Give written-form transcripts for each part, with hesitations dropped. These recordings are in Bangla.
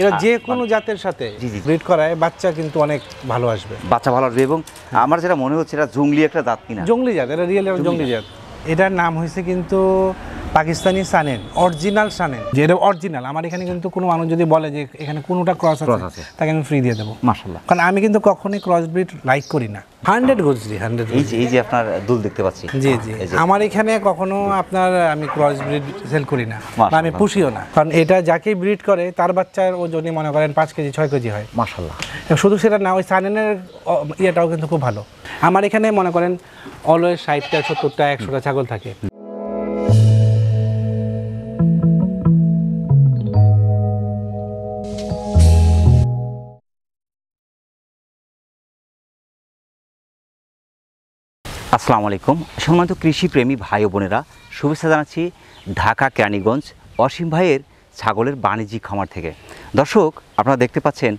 এরা যে কোনো জাতের সাথে ব্রিড করায় বাচ্চা কিন্তু অনেক ভালো আসবে, বাচ্চা ভালো আসবে। এবং আমার যেটা মনে হচ্ছে এটা জংলি একটা জাত কিনা, জংলি জাত, এটা রিয়েল জংলি জাত। এটার নাম হয়েছে কিন্তু পাকিস্তানি সানেন, অরিজিনাল সানেন, যেটা অরিজিনাল। আমার এখানে কিন্তু কোনো মানুষ যদি বলে যে এখানে কোনোটা ক্রস আছে তাকে আমি ফ্রি দিয়ে দেবো, মাশাআল্লাহ। কারণ আমি কিন্তু কখনোই ক্রস ব্রিড লাইক করি না। 100 গজরি 100। এই যে আপনার দুল দেখতে পাচ্ছি, জি জি, আমার এখানে কখনো আপনার আমি ক্রস ব্রিড সেল করি না বা আমি পুষিও না, কারণ এটা যাকেই ব্রিড করে তার বাচ্চার ওজনই মনে করেন 5 কেজি 6 কেজি হয়, মাশাআল্লাহ। শুধু সেটা না, ওই সানেনের ইয়েটাও কিন্তু খুব ভালো। আমার এখানে মনে করেন অলওয়েজ 60টা 70টা 100টা ছাগল থাকে। আসসালামু আলাইকুম সম্মানিত কৃষিপ্রেমী ভাই ও বোনেরা, শুভেচ্ছা জানাচ্ছি ঢাকা কেরানীগঞ্জ অসীম ভাইয়ের ছাগলের বাণিজ্যিক খামার থেকে। দর্শক, আপনারা দেখতে পাচ্ছেন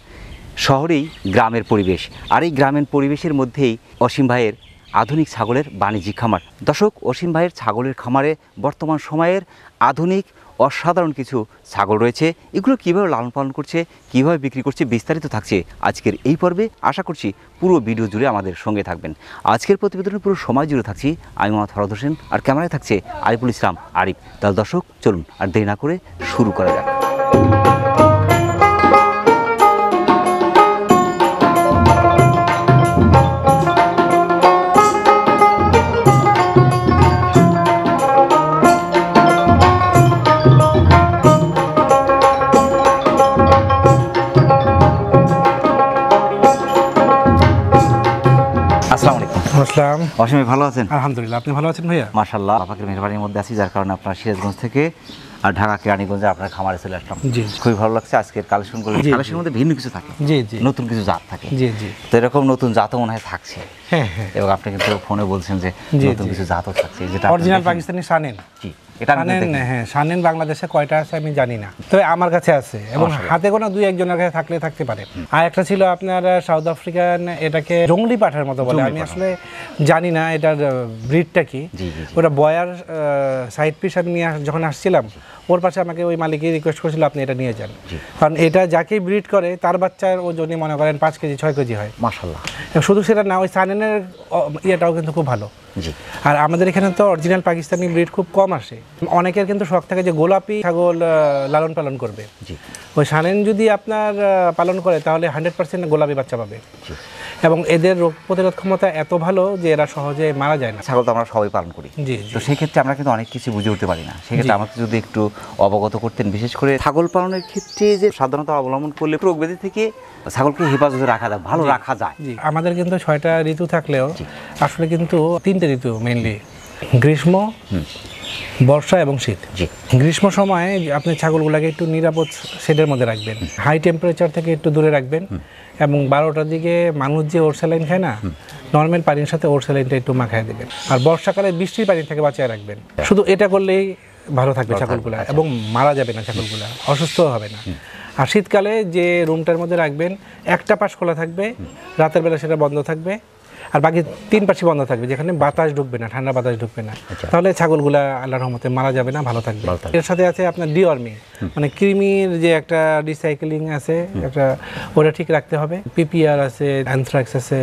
শহরেই গ্রামের পরিবেশ, আর এই গ্রামের পরিবেশের মধ্যেই অসীম ভাইয়ের আধুনিক ছাগলের বাণিজ্যিক খামার। দর্শক, অসীম ভাইয়ের ছাগলের খামারে বর্তমান সময়ের আধুনিক অসাধারণ কিছু ছাগল রয়েছে। এগুলো কীভাবে লালন পালন করছে, কীভাবে বিক্রি করছে, বিস্তারিত থাকছে আজকের এই পর্বে। আশা করছি পুরো ভিডিও জুড়ে আমাদের সঙ্গে থাকবেন। আজকের প্রতিবেদনের পুরো সময় জুড়ে থাকছি আমি মোহাম্মদ ফরহাদ হোসেন, আর ক্যামেরায় থাকছে আরিফুল ইসলাম আরিফ। তাহলে দর্শক, চলুন আর দেরি না করে শুরু করা যাক। আসসালাম। অসীম ভাই ভালো আছেন? আলহামদুলিল্লাহ, আপনি ভালো আছেন ভাইয়া? মাশাআল্লাহ, আপনাকে মেহরবানির মধ্যে আছি, যার কারণে আপনার সিরাজগঞ্জ থেকে আর ঢাকা কেরানীগঞ্জে আপনার খামারে চলে আসলাম। জি, খুবই ভালো লাগছে আজকের কালেকশনগুলো। কালেকশনের মধ্যে ভিন্ন কিছু থাকে, জি জি, নতুন কিছু জাত থাকে। জি জি, তো এরকম নতুন জাতও মনে হয় থাকছে। হ্যাঁ হ্যাঁ, এবং আপনি কিন্তু ফোনে বলছেন যে নতুন কিছু জাতও থাকছে, যেটা অরিজিনাল পাকিস্তানি সানেন। জি, এটা হ্যাঁ, সানেন বাংলাদেশে কয়টা আছে আমি জানি না, তবে আমার কাছে আছে এবং হাতে গোনা 2-1 জনের কাছে থাকতে পারে। আর একটা ছিল আপনার সাউথ আফ্রিকান, এটাকে জংলি পাঠার মতো বলে, আমি আসলে জানি না এটার ব্রিডটা কি। ওটা বয়ার সাইড পিস আমি নিয়ে যখন আসছিলাম, ওর পাশে আমাকে ওই মালিকই রিকোয়েস্ট করেছিল আপনি এটা নিয়ে যান, কারণ এটা যাকেই ব্রিড করে তার বাচ্চার ওজনই মনে করেন 5 কেজি 6 কেজি হয়, মাশাআল্লাহ। শুধু সেটা না, ওই সানেনের ইয়েটাও কিন্তু খুব ভালো। আর আমাদের এখানে তো অরিজিনাল পাকিস্তানি ব্রিড খুব কম আসে। অনেকের কিন্তু শখ থাকে যে গোলাপি ছাগল লালন পালন করবে। ওই সানেন যদি আপনার পালন করে তাহলে 100% গোলাপি বাচ্চা পাবে, এবং এদের রোগ প্রতিরোধ ক্ষমতা এত ভালো যে এরা সহজে মারা যায় না। ছাগল তো আমরা সবাই পালন করি, তো সেক্ষেত্রে আমরা কিন্তু অনেক কিছু বুঝে উঠতে পারি না। সেক্ষেত্রে আমাকে যদি একটু অবগত করতেন, বিশেষ করে ছাগল পালনের ক্ষেত্রে যে সাধারণত অবলম্বন করলে রোগ ব্যাধি থেকে ছাগলকে হেফাজতে রাখা যায়, ভালো রাখা যায়। আমাদের কিন্তু 6টা ঋতু থাকলেও আসলে কিন্তু 3টে ঋতু মেইনলি, গ্রীষ্ম, বর্ষা এবং শীত। গ্রীষ্ম সময়ে আপনি ছাগলগুলোকে একটু নিরাপদ শেডের মধ্যে রাখবেন, হাই টেম্পারেচার থেকে একটু দূরে রাখবেন, এবং 12টার দিকে মানুষ যে ওর স্যালাইন খায় না, নর্মাল পানির সাথে ওর স্যালাইনটা একটু মাখায় দেবেন। আর বর্ষাকালে বৃষ্টির পানি থেকে বাঁচিয়ে রাখবেন। শুধু এটা করলেই ভালো থাকবে ছাগলগুলা, এবং মারা যাবে না ছাগলগুলা, অসুস্থ হবে না। আর শীতকালে যে রুমটার মধ্যে রাখবেন, একটা পাশ খোলা থাকবে, রাতের বেলা সেটা বন্ধ থাকবে, আর বাকি 3 পাশই বন্ধ থাকবে, যেখানে বাতাস ঢুকবে না, ঠান্ডা বাতাস ঢুকবে না। তাহলে ছাগলগুলা আল্লাহর রহমতে মারা যাবে না, ভালো থাকবে। এর সাথে আছে আপনার ডিওয়ার্মিং, মানে কৃমির যে একটা রিসাইকেলিং আছে, একটা ওটা ঠিক রাখতে হবে। পিপিআর আছে, অ্যানথ্রাক্স আছে,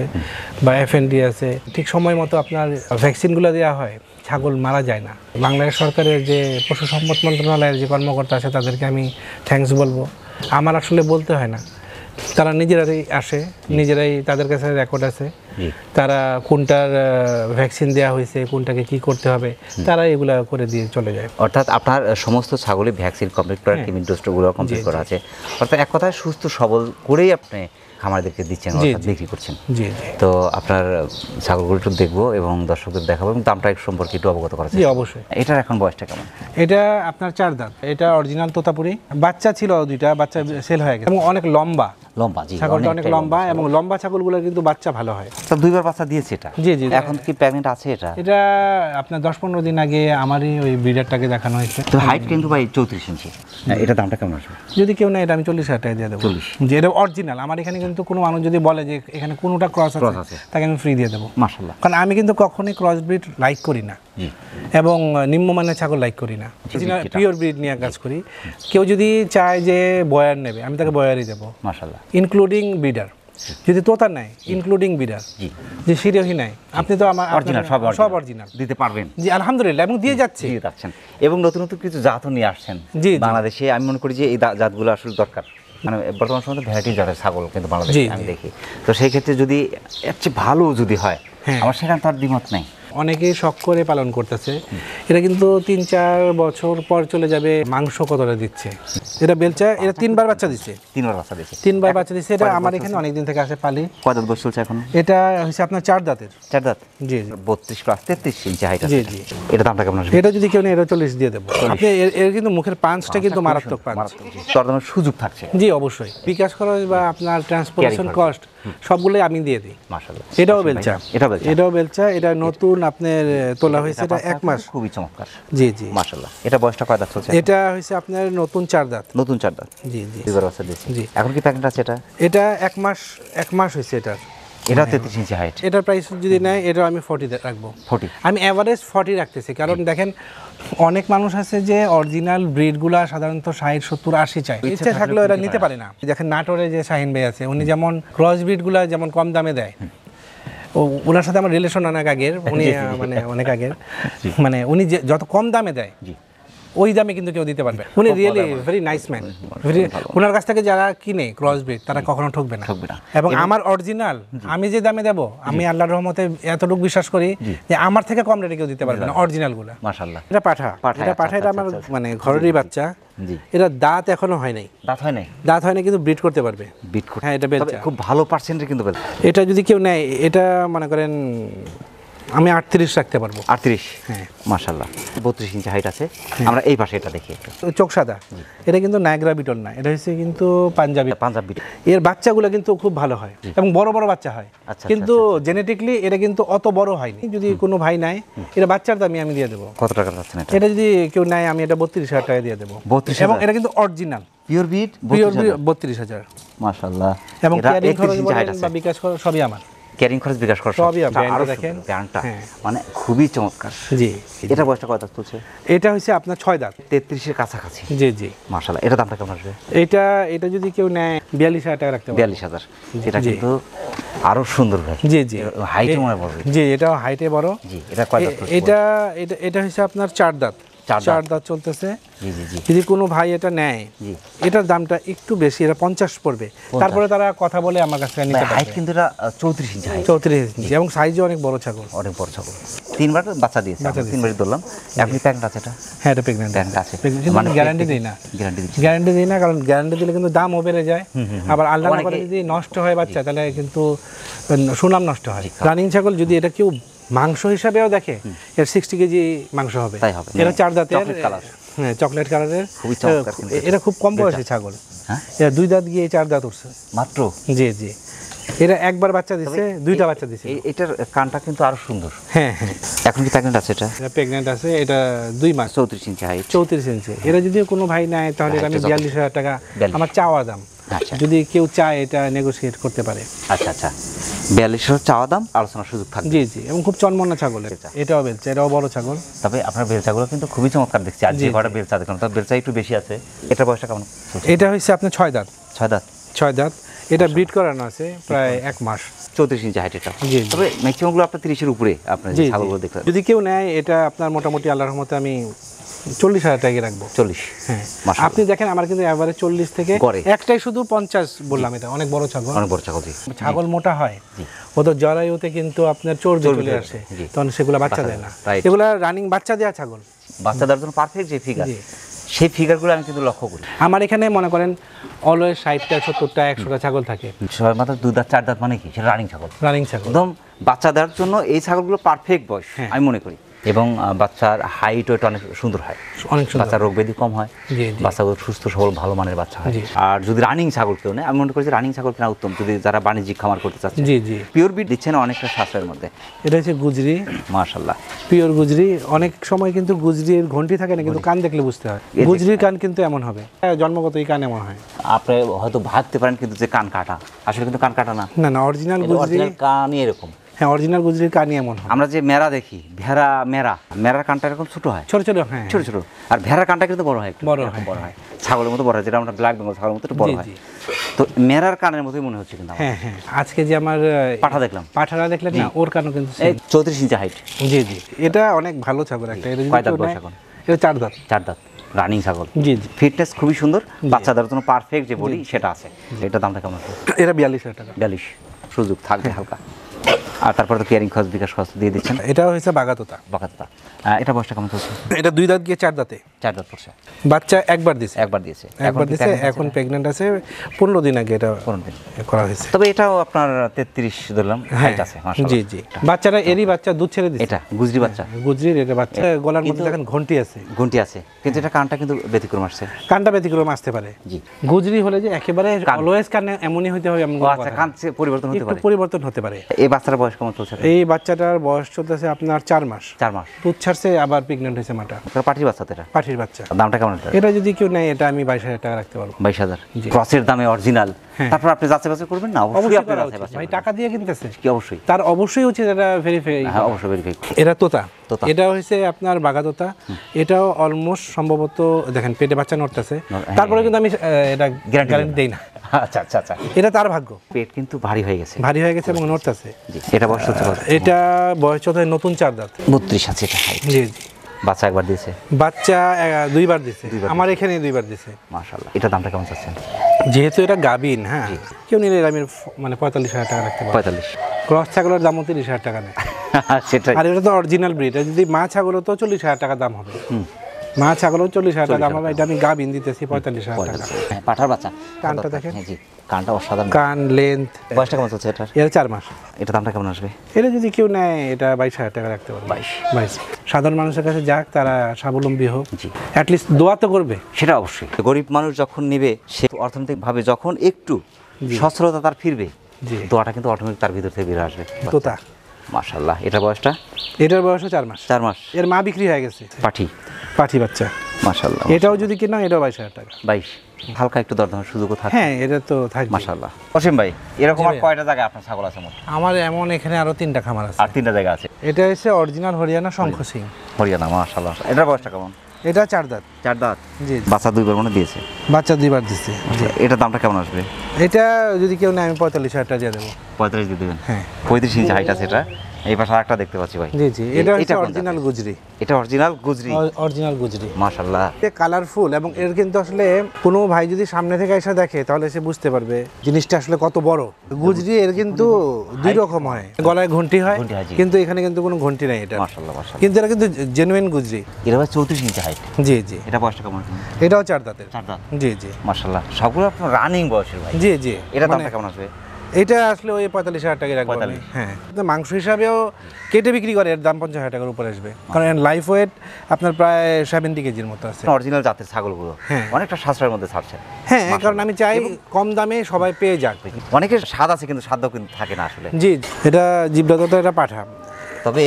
বা এফএনডি আছে, ঠিক সময় মতো আপনার ভ্যাকসিনগুলো দেওয়া হয়, ছাগল মারা যায় না। বাংলাদেশ সরকারের যে পশু সম্পদ মন্ত্রণালয়ের যে কর্মকর্তা আছে তাদেরকে আমি থ্যাঙ্কস বলবো। আমার আসলে বলতে হয় না, তারা নিজেরাই আসে, নিজেরাই, তাদের কাছে রেকর্ড আছে, তারা কোনটার ভ্যাকসিন দেওয়া হয়েছে, কোনটাকে কি করতে হবে, তারা এগুলা করে দিয়ে চলে যায়। অর্থাৎ আপনার সমস্ত ছাগলে ভ্যাকসিন কমপ্লিট করা, টিমিন ডোজগুলো কমপ্লিট করা আছে, অর্থাৎ এক কথায় সুস্থ সবল করেই আপনি খামারদেরকে দিচ্ছেন, অর্থাৎ বিক্রি করছেন। তো আপনার ছাগলগুলো একটু দেখবো এবং দর্শকদের দেখাবো, এবং দামটা সম্পর্কে একটু অবগত করা। জি অবশ্যই। এটার এখন বয়সটা কেমন? এটা আপনার 4 দাঁত, এটা অরিজিনাল তোতাপুরি। বাচ্চা ছিল 2টা, বাচ্চা সেল হয়ে গেছে, এবং অনেক লম্বা ছাগলটা, অনেক লম্বা, এবং লম্বা ছাগলগুলো কিন্তু বাচ্চা ভালো হয়। তো 2বার বাচ্চা দিয়েছে এটা? জি জি। এখন কি প্রেগন্যান্ট আছে এটা? এটা আপনার 10-15 দিন আগে আমারই ওই ব্রিডারটাকে দেখানো হয়েছে। তো হাইট কিন্তু ভাই 34 ইঞ্চি। এটা দামটা কেমন আসবে? যদি কেউ না, এটা আমি 40,000 টাকা দিয়ে দেবো। 40? যে এটা অরিজিনাল। আমার এখানে কিন্তু কোনো মানুষ যদি বলে যে এখানে কোনোটা ক্রস আছে তাকে আমি ফ্রি দিয়ে দেবো, মাশাআল্লাহ। কারণ আমি কিন্তু কখনোই ক্রস ব্রিড লাইক করি না। এবং নিম্নমানের ছাগল লাইক করি না, যেটা। পিওর ব্রিড নিয়ে কাজ করি। কেউ যদি চায় যে বয়ার নেবে, আমি তাকে বয়ারই দেবো, মাশাআল্লাহ। Including breeder. যদি তোতা নেয়, ইনক্লুডিং ব্রিডার। যে সিরিয়হি নাই, আপনি তো আমার অরিজিনাল সব অরিজিনাল দিতে পারবেন। জি আলহামদুলিল্লাহ, এবং দিয়ে যাচ্ছে। দিয়ে যাচ্ছেন এবং নতুন নতুন কিছু জাতও নিয়ে আসছেন জি। বাংলাদেশে। আমি মনে করি যে এই জাতগুলো আসলে দরকার, মানে বর্তমান সময় ভ্যারাইটি জাতের ছাগল কিন্তু বাংলাদেশে আমি দেখি। তো সেই ক্ষেত্রে যদি এর চেয়ে ভালো যদি হয়, আমার সেখানে তার দ্বিমত নেই। অনেকেই শখ করে পালন করতেছে, এটা কিন্তু 3-4 বছর পর চলে যাবে। মাংস কতটা দিচ্ছে, এটা বেলচা, এটা 3বার বাচ্চা দিচ্ছে। 3বার বাচ্চা দিচ্ছে। 3বার বাচ্চা দিচ্ছে। এটা আমার এখানে অনেকদিন থেকে আছে পালি। কয় দাঁত বয়স চলছে এখন? এটা হচ্ছে আপনার 4 দাঁতের। 4 দাঁত। জি 32 প্লাস 33 ইঞ্চি হাইট আছে। জি। এটা দামটা কেমন আসবে? এটা যদি কেউ নেয়, এটা 40 দিয়ে দেবো। আপনি এর কিন্তু মুখের পাঁচটা কিন্তু মারাত্মক পাঁচ। দরদামের সুযোগ থাকছে। জি অবশ্যই, বিকাশ খরচ বা আপনার ট্রান্সপোর্টেশন কস্ট সবগুলোই আমি দিয়ে দিই। মাশাআল্লাহ। এটাও বেলচা, এটাও বেলচা। এটা নতুন আপনার তোলা হয়েছে, এটা 1 মাস। খুবই চমৎকার। জি মাশাআল্লাহ। এটা বয়সটা কয় দাঁত চলছে? এটা হচ্ছে আপনার নতুন 4 দাঁত। নতুন 4 দাঁত। জি। 2বার বাচ্চা দিচ্ছে। জি। এখন কি প্যাকেট আছে এটা? এটা 1 মাস হয়েছে এটার। এটা 33 ইঞ্চি হাইট। এটার প্রাইস যদি নেয়, এটা আমি 40 রাখবো। 40। আমি এভারেজ 40 রাখতেছি, কারণ দেখেন অনেক মানুষ আছে যে অরিজিনাল ব্রিডগুলা সাধারণত 60, 70, 80 চায়। ইচ্ছা থাকলেও এরা নিতে পারে না। দেখেন নাটোরে যে শাহিন ভাই আছে, উনি যেমন ক্রস ব্রিডগুলা যেমন কম দামে দেয়। ওনার সাথে আমার রিলেশন অনেক আগের, উনি মানে অনেক আগের, মানে উনি যে যত কম দামে দেয় ওই দামে কিন্তু কেউ দিতে পারবে। উনি রিয়েলি ভেরি নাইস ম্যান। ওনার কাছ থেকে যারা কিনে ক্রস ব্রিড, তারা কখনো ঠকবে না। এবং আমার অরিজিনাল আমি যে দামে দেবো, আমি আল্লাহর রহমতে এতটুকু বিশ্বাস করি যে আমার থেকে কম রেটে কেউ দিতে পারবে না অরিজিনালগুলো। মাশাআল্লাহ। এটা পাঠা, এটা আমার মানে ঘরেরই বাচ্চা। এটা দাঁত এখনো হয় নাই। দাঁত হয় না, কিন্তু ব্রিড করতে পারবে। হ্যাঁ, এটা বেলচা, খুব ভালো পার্সেন্টের কিন্তু বেলচা। এটা যদি কেউ নেয়, এটা মনে করেন আমি 38 রাখতে পারবো। 38? হ্যাঁ মাশাআল্লাহ। 32 ইঞ্চি হাইট আছে। আমরা এই পাশে এটা দেখি একটু। চোখ সাদা। এটা কিন্তু নায়গ্রা বিটল না, এটা হচ্ছে কিন্তু পাঞ্জাবি বিটল। এর বাচ্চাগুলো কিন্তু খুব ভালো হয় এবং বড় বড় বাচ্চা হয়। কিন্তু জেনেটিকলি এটা কিন্তু অত বড় হয়নি। যদি কোনো ভাই নেয়, এটা বাচ্চার দামই আমি দিয়ে দেবো। কত টাকা যাচ্ছে না এটা যদি কেউ নেয়, আমি এটা 32,000 টাকা দিয়ে দেবো। 32,000? এবং এটা কিন্তু অরিজিনাল পিওর ব্রিড। 32,000। মাশাআল্লাহ। এবং ক্যারিং খরচ বলেন বা বিকাশ খরচ সবই আমার। ক্যারিং খরচ, বিকাশ খরচ সবই আপনার। দেখেন ব্র্যান্ডটা মানে খুবই চমৎকার। জি। এটা বয়সটা কত চলছে? এটা হচ্ছে আপনার 6 দাঁত। 33 এর কাছাকাছি। জি। মাশাআল্লাহ। এটা দামটা কেমন আসবে? এটা যদি কেউ নেয়, 42,000 টাকা রাখতে পারবে। 42,000। এটা কিন্তু আরো সুন্দর ভাই। জি। হাইটে মনে বড়। জি, এটাও হাইটে বড়। জি। এটা কয় দাঁত? এটা হচ্ছে আপনার 4 দাঁত। 4 দাঁত চলতেছে। জি। যদি কোনো ভাই এটা নেয়, এটার দামটা একটু বেশি, এটা 50 পড়বে। তারপরে তারা কথা বলে আমার কাছে নিতে পারবে। হাইট কিন্তু এটা 34 ইঞ্চি হাইট। 34 ইঞ্চি এবং সাইজও অনেক বড় ছাগল। অনেক বড় ছাগল। 3বার বাচ্চা দিয়েছে। 3বারই ধরলাম। আপনি প্যাকেট আছে এটা? হ্যাঁ, এটা প্রেগন্যান্ট আছে। মানে গ্যারান্টি দেই না। গ্যারান্টি দিই না, কারণ গ্যারান্টি দিলে কিন্তু দামও বেড়ে যায়। আবার আল্লাহ না করে যদি নষ্ট হয় বাচ্চা, তাহলে কিন্তু সুনাম নষ্ট হয়। রানিং ছাগল যদি এটা কেউ মাংস হিসাবেও দেখে, এর 60 কেজি মাংস হবে। এটা 4 দাঁতের। হ্যাঁ, চকলেট কালারের। এটা খুব কম বয়সী ছাগল। এটা 2 দাঁত গিয়ে 4 দাঁত উঠছে মাত্র। জি। এটা একবার বাচ্চা দিছে, 2টা বাচ্চা দিছে। এটার কানটা কিন্তু আরো সুন্দর। হ্যাঁ। এখন কি প্রেগন্যান্ট আছে এটা? এটা প্রেগন্যান্ট আছে। এটা 2 মাস। 34 ইঞ্চি হাইট। 34 ইঞ্চি। এটা যদি কোনো ভাই নেয়, তাহলে আমি 42,000 টাকা আমার চাওয়া দাম। যদি কেউ চায়, এটা নেগোশিয়েট করতে পারে। আচ্ছা। 42,000 চাওয়া দাম, আলোচনার সুযোগ থাকবে। জি। এবং খুব চনমনা ছাগল। এটাও বেলচা, এটাও বড় ছাগল। তবে আপনার বেলচাগুলো কিন্তু খুবই চমৎকার দেখছি। আর যে কটা বেলচা দেখলাম, তার বেলচা একটু বেশি আছে। এটা বয়সটা কেমন? এটা হচ্ছে আপনার 6 দাঁত। 6 দাঁত। এটা ব্রিড করানো আছে প্রায় 1 মাস। 34 ইঞ্চি হাইট এটা। জি। তবে ম্যাক্সিমামগুলো আপনার 30 এর উপরে আপনার ছাগলগুলো দেখলাম। যদি কেউ নেয়, এটা আপনার মোটামুটি আল্লাহর রহমতে আমি 40,000 টাকা রাখবো। 40? হ্যাঁ। আপনি দেখেন আমার কিন্তু এভারেজ 40 থেকে, একটাই শুধু 50 বললাম। এটা অনেক বড় ছাগল। ছাগল মোটা হয়, ওদের জরায়ুতে কিন্তু আপনার চর্বি চলে আসে, তখন সেগুলো বাচ্চা দেয় না। এগুলা রানিং বাচ্চা দেওয়া ছাগল। বাচ্চা দেওয়ার জন্য পারফেক্ট যে ফিগার, সেই ফিগারগুলো আমি কিন্তু লক্ষ্য করি। আমার এখানে মনে করেন অলওয়েজ 60টা, 70টা, 100টা ছাগল থাকে। সবাই মাত্র 2 দাঁত 4 দাঁত মানে কি? সেটা রানিং ছাগল। একদম বাচ্চা দেওয়ার জন্য এই ছাগলগুলো পারফেক্ট বয়স আমি মনে করি। এবং বাচ্চার হাইট ওয়েট অনেক সুন্দর হয়, বাচ্চার রোগ ব্যাধি কম হয়, বাচ্চাগুলো সুস্থ সবল ভালো মানের বাচ্চা হয়। আর যদি রানিং ছাগল কেউ নেয়, আমি মনে করি যে রানিং ছাগল কেনা উত্তম, যদি যারা বাণিজ্যিক খামার করতে চাচ্ছে। পিওর ব্রিড দিচ্ছে না অনেকটা সাশ্রয়ের মধ্যে। এটা হচ্ছে গুজরি। মাশাআল্লাহ, পিওর গুজরি। অনেক সময় কিন্তু গুজরির ঘন্টি থাকে না, কিন্তু কান দেখলে বুঝতে হয় গুজরির কান কিন্তু এমন হবে, জন্মগতই কান এমন হয়। আপনি হয়তো ভাবতে পারেন কিন্তু যে কান কাটা, আসলে কিন্তু কান কাটা না। না, অরিজিনাল গুজরি কানই এরকম। হ্যাঁ অরিজিনাল গুজরির কানি এমন হয়। আমরা যে মেরা দেখি মেরার কানটা এরকম ছোট হয়, ছোট ছোট, হ্যাঁ ছোট ছোট, আর ভেড়ার কানটা কিন্তু বড় হয়, বড় এরকম হয়। বড় হয়, ছাগলের মতো বড় হয়, যেটা আমরা ব্ল্যাক বেঙ্গল ছাগলের মতো একটু বড় জি, হয়। জি। তো মেরার কানের মতোই মনে হচ্ছে কিন্তু আমার। হ্যাঁ হ্যাঁ আজকে যে আমার পাঠা দেখলাম, পাঠারা দেখলেন না, ওর কানও কিন্তু এই same। 34 ইঞ্চি হাইট। জি জি, এটা অনেক ভালো ছাগল একটা। এটা যদি কয় দাঁত কেউ বয়স নেয়, এখন? এটা 4 দাঁত। 4 দাঁত রানিং ছাগল। জি জি, ফিটনেস খুবই সুন্দর, বাচ্চাদের জন্য পারফেক্ট যে বডি সেটা আছে। এটা দামটা কেমন আছে? এটা 42,000 টাকা। 42, সুযোগ থাকবে হালকা। আর তারপরে তো কেয়ারিং খরচ, বিকাশ খরচ দিয়ে দিচ্ছেন। এটা হয়েছে বাগাতোতা। বাকাতটা এটা বয়সটা কেমন চলছে? এটা 2 দাঁত গিয়ে 4 দাঁতে। 4 দাঁত পড়ছে, বাচ্চা একবার দিছে, একবার দিয়েছে, একবার কি দিছে, pregnant এখন আছে? প্রেগন্যান্ট আছে। 15 দিন আগে এটা 15 দিন। করা হয়েছে। তবে এটাও আপনার 33 ধরলাম হ্যাঁ হাইট আছে, মাশাআল্লাহ। জি জি, বাচ্চারা এরই বাচ্চা দুধ ছেড়ে দিচ্ছে। এটা গুজরি বাচ্চা, গুজরির এটা বাচ্চা, গলার মধ্যে কিন্তু- দেখেন ঘন্টি আছে, গুনটি আছে, কিন্তু এটা কানটা কিন্তু ব্যতিক্রম আসছে। কানটা ব্যতিক্রম আসতে পারে। জি। গুজরি হলে যে একেবারে অলওয়েজ কানে এমনই হইতে হবে এমন ও কোনো আচ্ছা, কথা কান না। পরিবর্তন হতে একটু পারে। পরিবর্তন হতে পারে। এই বাচ্চার বয়স কেমন চলছে? এই বাচ্চাটার বয়স চলতেছে আপনার 4 মাস। 4 মাস। দুধ ছাড়ছে, আবার প্রেগন্যান্ট হয়েছে মাটা। এটা পাটির বাচ্চা তো এটা। পাঠির বাচ্চা। দামটা কেমন এটা? এটা যদি কেউ নেয়, এটা আমি 22,000 টাকা রাখতে পারবো। 22,000। জি। ক্রসের দামে অরিজিনাল। হ্যাঁ। তারপর আপনি যাচাই বাছাই করবেন না? অবশ্যই অবশ্যই আপনি করা যাচাই উচিত। বাছাই ভাই করবেন। টাকা দিয়ে কিনতেছে, কি অবশ্যই। তার অবশ্যই উচিত এটা ভেরিফাই। হ্যাঁ অবশ্যই ভেরিফাই। এটা তোতা। তোতা। এটা হচ্ছে আপনার বাগাতোতা। এটাও অলমোস্ট সম্ভবত দেখেন পেটে বাচ্চা নড়তেছে, হ্যাঁ, তারপরে কিন্তু আমি এটা Guarantee গ্যারান্টি দেই না। আচ্ছা আচ্ছা আচ্ছা। এটা তার ভাগ্য, পেট কিন্তু ভারী হয়ে গেছে। ভারী হয়ে গেছে এবং নড়তেছে। জি। এটা বয়স হচ্ছে কত? এটা বয়স চলতে নতুন 4 দাঁত। 32 আছে এটা হাইট। জি জি, বাচ্চা একবার দিয়েছে, বাচ্চা 2বার দিছে, আমার এখানে 2বার দিছে। মাশাআল্লাহ। এটা দামটা কেমন চাচ্ছেন? যেহেতু এটা গাবিন, হ্যাঁ কেউ নিলে আমি মানে 45,000 টাকা রাখতে পারবো। 45। ক্রস ছাগলের দামও 30,000 টাকা নেয়। সেটাই। আর এটা তো অরিজিনাল ব্রিড। যদি মা ছাগলও তো 40,000 টাকা দাম হবে। মা ছাগলও 40,000 টাকা দাম হবে। এটা আমি গাবিন দিতেছি 45,000 টাকা। হ্যাঁ, পাঠার বাচ্চা। কানটা দেখেন। হ্যাঁ জি, কানটা অসাধারণ। কান লেন্থ, বয়সটা কেমন চলছে এটার? এটা 4 মাস। এটা দামটা কেমন আসবে? এটা যদি কেউ নেয়, এটা 22,000 টাকা রাখতে পারবে। 22। সাধারণ মানুষের কাছে যাক, তারা স্বাবলম্বী হোক, জি। অ্যাটলিস্ট দোয়া তো করবে। সেটা অবশ্যই। গরিব মানুষ যখন নেবে, সে অর্থনৈতিকভাবে যখন একটু সচ্ছলতা তার ফিরবে, জি। দোয়াটা কিন্তু অটোমেটিক তার ভিতর থেকে বেরিয়ে আসবে। তোতা। মাশাআল্লাহ। এটা বয়সটা? এটার বয়সও 4 মাস। 4 মাস। এর মা বিক্রি হয়ে গেছে, পাঠি। পাঠি বাচ্চা। মাশাআল্লাহ। এটাও যদি কিনা, এটাও 22,000 টাকা। 22। হালকা একটু দরদামের সুযোগও থাকে। হ্যাঁ এটা তো থাকবে। মাশাআল্লাহ। অসীম ভাই, এরকম জি আর ভাইয়া। কয়টা জায়গায় আপনার ছাগল আছে মোট? আমার এমন এখানে আরো 3টা খামার আছে। আর 3টা জায়গা আছে। এটা হচ্ছে অরিজিনাল হরিয়ানা শঙ্খ সিং। হরিয়ানা। মাশাআল্লাহ। এটার বয়সটা কেমন? এটা 4 দাঁত। 4 দাঁত। জি জি। বাচ্চা 2বার মনে দিয়েছে। বাচ্চা 2বার দিচ্ছে। এটার দামটা কেমন আসবে? এটা যদি কেউ নেয়, আমি 45,000 টাকা দিয়ে দেবো। 35 দিয়ে দেবেন। হ্যাঁ 35 ইঞ্চি হাইট আছে এটা। এই পাশে আরেকটা দেখতে পাচ্ছি ভাই। জি জি, এটা হচ্ছে এটা কোন অরিজিনাল জাতের? গুজরি। এটা অরিজিনাল গুজরি। অরিজিনাল গুজরি। মাশাআল্লাহ। কালারফুল, এবং এর কিন্তু আসলে কোনো ভাই যদি সামনে থেকে এসে দেখে, তাহলে সে বুঝতে পারবে জিনিসটা আসলে কত বড়। গুজরি এর কিন্তু 2 রকম হয়, গলায় ঘন্টি হয়, ঘন্টি হয়, জি। কিন্তু এখানে কিন্তু কোনো ঘন্টি নাই এটা। মাশাআল্লাহ মাশাআল্লাহ। কিন্তু এটা কিন্তু জেনুইন গুজরি। এটা ভাই 34 ইঞ্চি হাইট। জি জি, এটা বয়সটা কেমন? এটাও 4 দাঁতের। 4 দাঁত। জি জি মাশাআল্লাহ। সবগুলো আপনার রানিং বয়সের ভাই। জি জি, এটা মানে দামটা কেমন আসবে? এটা আসলে ওই 45,000 টাকা রাখবো আমি। 45। হ্যাঁ, তো মাংস হিসাবেও কেটে বিক্রি করে এর দাম 50,000 টাকার উপরে আসবে, কারণ এর লাইফ ওয়েট আপনার প্রায় 70 কেজির মতো আছে। অরিজিনাল জাতের ছাগলগুলো হ্যাঁ। অনেকটা সাশ্রয়ের মধ্যে ছাড়ছে। হ্যাঁ, কারণ আমি চাই কম দামে সবাই পেয়ে যাক। অনেকের স্বাদ আছে, কিন্তু সাধ্য কিন্তু থাকে না আসলে। জি, এটা জীবদাতা, তো এটা পাঠা। তবে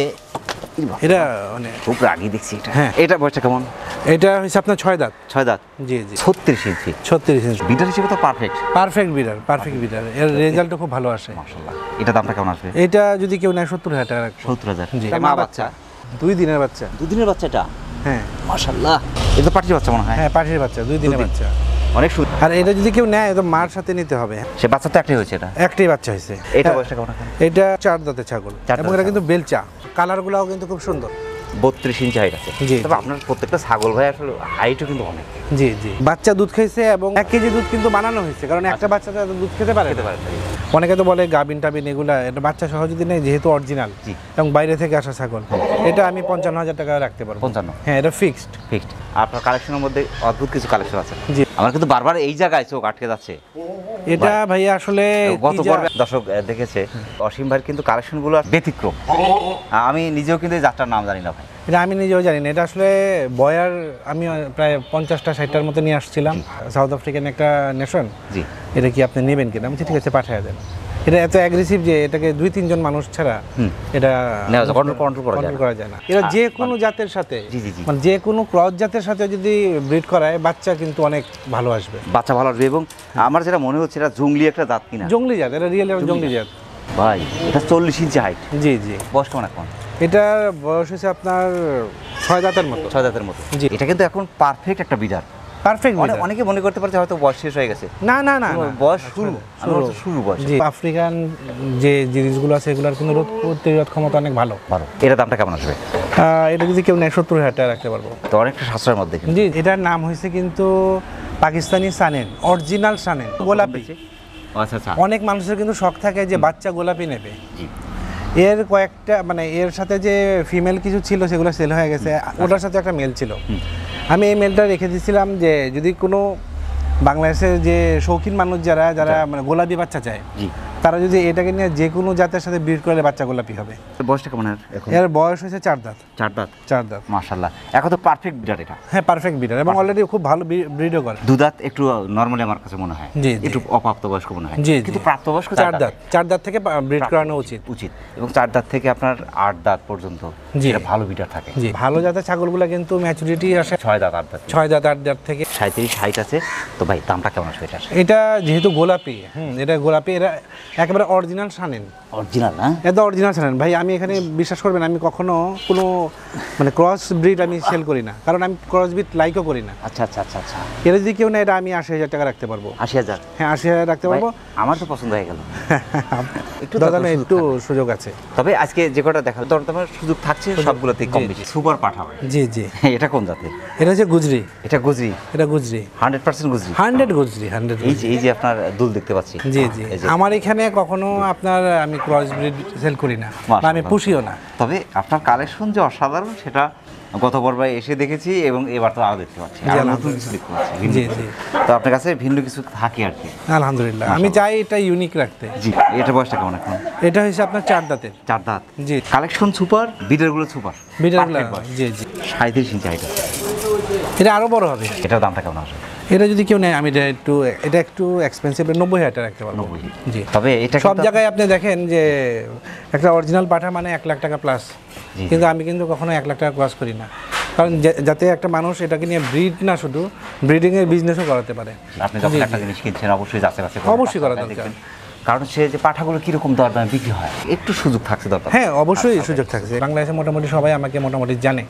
এটা মানে খুব রাগি দেখছি এটা। হ্যাঁ। এটা বয়সটা কেমন? এটা হচ্ছে আপনার 6 দাঁত। 6 দাঁত। জি জি, 36 ইঞ্চি। 36 ইঞ্চি। বিটার হিসেবে তো পারফেক্ট। পারফেক্ট বিডার, পারফেক্ট বিডার। এর রেজাল্টও খুব ভালো আসে। মাশাআল্লাহ। এটা দামটা কেমন আসবে? এটা যদি কেউ নেয় 70,000 টাকা রাখবো। 70,000। জি। এটা মা বাচ্চা। 2 দিনের বাচ্চা। 2 দিনের বাচ্চা এটা? হ্যাঁ মাশাআল্লাহ। এটা তো পাটির বাচ্চা মনে হয়। হ্যাঁ, পাঠির বাচ্চা, 2 দিনের দিন। বাচ্চা। অনেক সুন্দর। আর এটা যদি কেউ নেয়, তো মার সাথে নিতে হবে। সে বাচ্চা তো একটাই হয়েছে এটা। একটাই বাচ্চা হয়েছে। এটা বয়সটা কেমন এখন? এটা 4 দাঁতের ছাগল, 4 এবং দাঁতের এটা কিন্তু বেলচা। কালারগুলোও কিন্তু খুব সুন্দর। 32 ইঞ্চি হাইট আছে। জি। তবে আপনার প্রত্যেকটা ছাগল ভাই আসলে হাইটও কিন্তু অনেক। জি জি, বাচ্চা দুধ খাইছে, এবং 1 কেজি দুধ কিন্তু বানানো হয়েছে, কারণ একটা বাচ্চা তো এত দুধ খেতে পারে না। খেতে পারে না। অনেকে তো বলে গাবিন টাবিন এগুলা, এটা বাচ্চা সহ যদি নেই, যেহেতু অরিজিনাল জি। এবং বাইরে থেকে আসা ছাগল, এটা আমি 55,000 টাকা রাখতে পারবো। 55? হ্যাঁ, এটা ফিক্সড। ফিক্সড। আপনার কালেকশনের মধ্যে অদ্ভুত কিছু কালেকশন আছে। জি। আমার কিন্তু বারবার এই জায়গায় চোখ আটকে যাচ্ছে। এটা ভাইয়া আসলে গত কি যা- পর্বে দর্শক দেখেছে অসীম ভাইয়ের কিন্তু কালেকশনগুলো ব্যতিক্রম। আমি নিজেও কিন্তু এই যাত্রার নাম জানি না ভাই। এটা আমি নিজেও জানি না। এটা আসলে বয়ার আমি প্রায় 50টা 60টার মতো নিয়ে আসছিলাম, সাউথ আফ্রিকান একটা নেশন। জি। এটা কি আপনি নেবেন কিনা? আমি বলছি, ঠিক আছে, পাঠিয়ে দেন। এটা এত অ্যাগ্রেসিভ যে এটাকে 2-3 জন মানুষ ছাড়া এটা নেওয়া যায়, control করা যায় control না। করা যায় না। এটা যে কোনো জাতের সাথে, জি, জি, জি। মানে যে কোনো ক্রস জাতের সাথে যদি ব্রিড করায়, বাচ্চা কিন্তু অনেক ভালো আসবে। বাচ্চা ভালো আসবে, এবং আমার যেটা মনে হচ্ছে এটা জঙ্গলি একটা জাত কিনা। জঙ্গলি জাত, এটা রিয়েল জঙ্গলি জাত। ভাই এটা 40 ইঞ্চি হাইট, জি জি। বয়স কেমন এখন? এটার বয়স হচ্ছে আপনার 6 দাঁতের মতো। 6 দাঁতের মতো। জি। এটা কিন্তু এখন পারফেক্ট একটা বিডার। পারফেক্ট। অনেকে মনে করতে পারছে হয়তো বয়স শেষ হয়ে গেছে। না না না, বয়স শুরু বয়স। জি, আফ্রিকান যে জিনিসগুলো আছে এগুলোর কিন্তু রোগ প্রতিরোধ ক্ষমতা অনেক ভালো। ভালো। এটার দামটা কেমন আসবে? এটা যদি কেউ নেয় 70,000 টাকা রাখতে পারবো। তো অনেকটা সাশ্রয়ের মধ্যে কিন্তু। জি, এটার নাম হয়েছে কিন্তু পাকিস্তানি সানেন, অরিজিনাল সানেন, গোলাপি। আচ্ছা আচ্ছা। অনেক মানুষের কিন্তু শখ থাকে যে বাচ্চা গোলাপি নেবে। জি। এর কয়েকটা মানে এর সাথে যে ফিমেল কিছু ছিল সেগুলো সেল হয়ে গেছে, ওটার সাথে একটা মেল ছিল। আমি এই মেলটা রেখে দিয়েছিলাম যে যদি কোনো বাংলাদেশের যে শৌখিন মানুষ যারা মানে গোলাপি বাচ্চা চায়, জি, তারা যদি এটাকে নিয়ে যে কোনো জাতের সাথে ব্রিড করলে বাচ্চা গোলাপি হবে। বয়সটা কেমন এখন? এর বয়স হয়েছে 4 দাঁত। 4 দাঁত। 4 দাঁত। মাশাআল্লাহ, এখন তো পারফেক্ট বিডার এটা। হ্যাঁ, পারফেক্ট ব্রিডার এবং অলরেডি খুব ভালো ব্রিডও করে। 2 দাঁত একটু নরমালি আমার কাছে মনে হয়, জি, জি। একটু অপ্রাপ্তবয়স্ক মনে হয়, জি, কিন্তু জি। প্রাপ্তবয়স্ক 4 দাঁত। 4 দাঁত থেকে ব্রিড করানো উচিত। এবং 4 দাঁত থেকে আপনার 8 দাঁত পর্যন্ত জি। এটা ভালো বিডার থাকে। জি, ভালো জাতের ছাগলগুলো কিন্তু ম্যাচুরিটি আসে 6 দাঁত 8 দাঁত। 6 দাঁত 8 দাঁত থেকে। 37 হাইট আছে। তো ভাই দামটা কেমন আসবে এটা? এটা যেহেতু গোলাপি, এটা গোলাপি, এটা একেবারে অরিজিনাল সানেন। অরিজিনাল না? এটা অরিজিনাল সানেন ভাই। আমি এখানে বিশ্বাস করবেন, আমি কখনো কোনো মানে ক্রস ব্রিড আমি সেল করি না, কারণ আমি ক্রস ব্রিড লাইকও করি না। আচ্ছা আচ্ছা আচ্ছা আচ্ছা। এটা যদি কেউ নেয় এটা আমি 80,000 টাকা রাখতে পারবো। 80,000? হ্যাঁ, 80,000 রাখতে পারবো। আমার তো পছন্দ হয়ে গেল। একটু দাদা একটু সুযোগ আছে। তবে আজকে যে কটা দেখালো দরদামের সুযোগ থাকছে সবগুলোতেই কম বেশি। সুপার পাঠা ভাই। জি জি। এটা কোন জাতের? এটা হচ্ছে গুজরি। এটা গুজরি? এটা গুজরি 100% গুজরি? 100 গুজরি, 100। এই যে আপনার দুল দেখতে পাচ্ছি। জি জি। আমার এখানে কখনো আপনার আমি ক্রস ব্রিড সেল করি না বা আমি পুষিও না। তবে আপনার কালেকশন যে অসাধারণ সেটা গত পর্বে এসে দেখেছি এবং এবার তো আরো দেখতে পাচ্ছি। আরো নতুন কিছু দেখতে পাচ্ছি। জি জি। তো আপনার কাছে ভিন্ন কিছু থাকে আর কি। আলহামদুলিল্লাহ, আমি চাই এটা ইউনিক রাখতে। জি। এটা বয়সটা কেমন এখন? এটা হচ্ছে আপনার 4 দাঁতের। 4 দাঁত। জি। কালেকশন সুপার, বিডারগুলো সুপার। বিডারগুলো, জি জি। 37 ইঞ্চি হাইট আছে। এটা আরো বড় হবে। এটার দামটা কেমন আসবে? এটা যদি কেউ নেয় আমি এটা একটু এক্সপেন্সিভ, 90,000 টাকা রাখতে পারবো। 90? জি। তবে এটা সব জায়গায় আপনি দেখেন যে একটা অরিজিনাল পাঠা মানে 1 লাখ টাকা প্লাস, জি। কিন্তু আমি কিন্তু কখনো 1 লাখ টাকা ক্রস করি না, কারণ যাতে একটা মানুষ এটাকে নিয়ে ব্রিড না শুধু ব্রিডিংয়ের বিজনেসও করাতে পারে। আপনি যখন একটা জিনিস কিনছেন অবশ্যই যাচাই বাছাই অবশ্যই করা দরকার। কারণ সে যে পাঠাগুলো কিরকম দরদামে বিক্রি হয় একটু সুযোগ থাকছে দরকার। হ্যাঁ, অবশ্যই সুযোগ থাকছে। বাংলাদেশে মোটামুটি সবাই আমাকে মোটামুটি জানে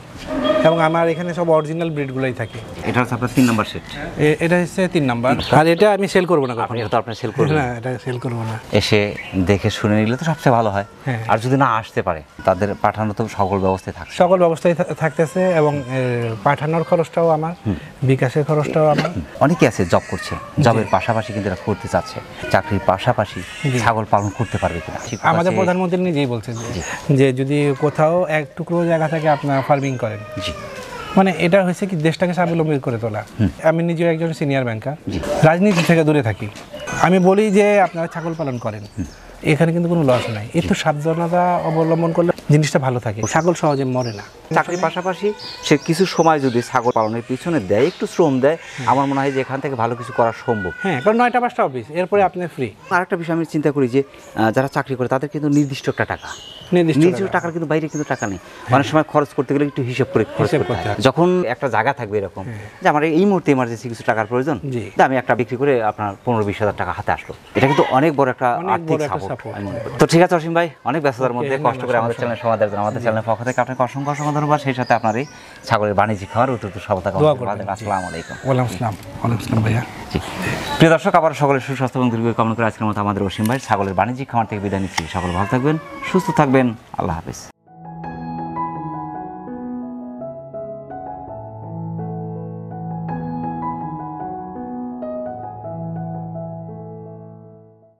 এবং আমার এখানে সব অরিজিনাল ব্রিডগুলোই থাকে। এটা হচ্ছে আপনার 3 নাম্বার সেট। এটা হচ্ছে 3 নাম্বার। আর এটা আমি সেল করবো না কখনো। এটা তো আপনি সেল করবেন না, এটা সেল করবো না। এসে দেখে শুনে নিলে তো সবচেয়ে ভালো হয়। হ্যাঁ। আর যদি না আসতে পারে তাদের পাঠানো তো সকল ব্যবস্থায় থাকছে। সকল ব্যবস্থায় থাকতেছে এবং পাঠানোর খরচটাও আমার, বিকাশের খরচটাও আমার। অনেকে আছে জব করছে, জবের পাশাপাশি কিন্তু এরা করতে চাচ্ছে, চাকরির পাশাপাশি ছাগল পালন করতে পারবে কিনা। আমাদের প্রধানমন্ত্রী নিজেই বলছে যে যদি কোথাও এক টুকরো জায়গা থেকে আপনার ফার্মিং করেন, জি, মানে এটা হয়েছে কি দেশটাকে স্বাবলম্বী করে তোলা। আমি নিজেও একজন সিনিয়র ব্যাংকার, রাজনীতি থেকে দূরে থাকি। আমি বলি যে আপনারা ছাগল পালন করেন, এখানে কিন্তু কোনো লস নাই। একটু সাবধানতা অবলম্বন করলে জিনিসটা ভালো থাকে, ছাগল সহজে মরে না। চাকরির পাশাপাশি সে কিছু সময় যদি ছাগল পালনের পিছনে দেয়, একটু শ্রম দেয়, আমার মনে হয় যে এখান থেকে ভালো কিছু করা সম্ভব। হ্যাঁ, কারণ 9টা 5টা অফিস, এরপরে আপনি ফ্রি। আরেকটা বিষয় আমি চিন্তা করি যে যারা চাকরি করে তাদের কিন্তু নির্দিষ্ট একটা টাকা, নিজের টাকার কিন্তু বাইরে কিন্তু টাকা নেই। অনেক সময় খরচ করতে গেলে একটু হিসাব করে খরচ করতে হয়। যখন একটা জায়গা থাকবে এরকম যে আমার এই মুহূর্তে ইমার্জেন্সি কিছু টাকার প্রয়োজন, যে আমি একটা বিক্রি করে আপনার 15-20 হাজার টাকা হাতে আসলো, এটা কিন্তু অনেক বড় একটা আর্থিক সাপোর্ট। তো ঠিক আছে অসীম ভাই, অনেক ব্যস্ততার মধ্যে কষ্ট করে আমাদের চ্যানেল সময় দেওয়ার জন্য আমাদের চ্যানেলের পক্ষ থেকে আপনাকে অসংখ্য অসংখ্য ধন্যবাদ। সেই সাথে আপনার এই ছাগলের বাণিজ্যিক খাওয়ার উত্তর সফলতা কামনা করি। আসসালামু আলাইকুম। ওয়ালাইকুম আসসালাম। ওয়ালাইকুম আসসালাম ভাইয়া। জি, প্রিয় দর্শক, আবার সকলের সুস্বাস্থ্য এবং দীর্ঘ কামনা করে আজকের মতো আমাদের অসীম ভাই ছাগলের বাণিজ্যিক খামার থেকে বিদায় নিচ্ছি। সকলে ভালো থাকবেন, সুস্থ থাকবেন, আল্লাহ হাফেজ।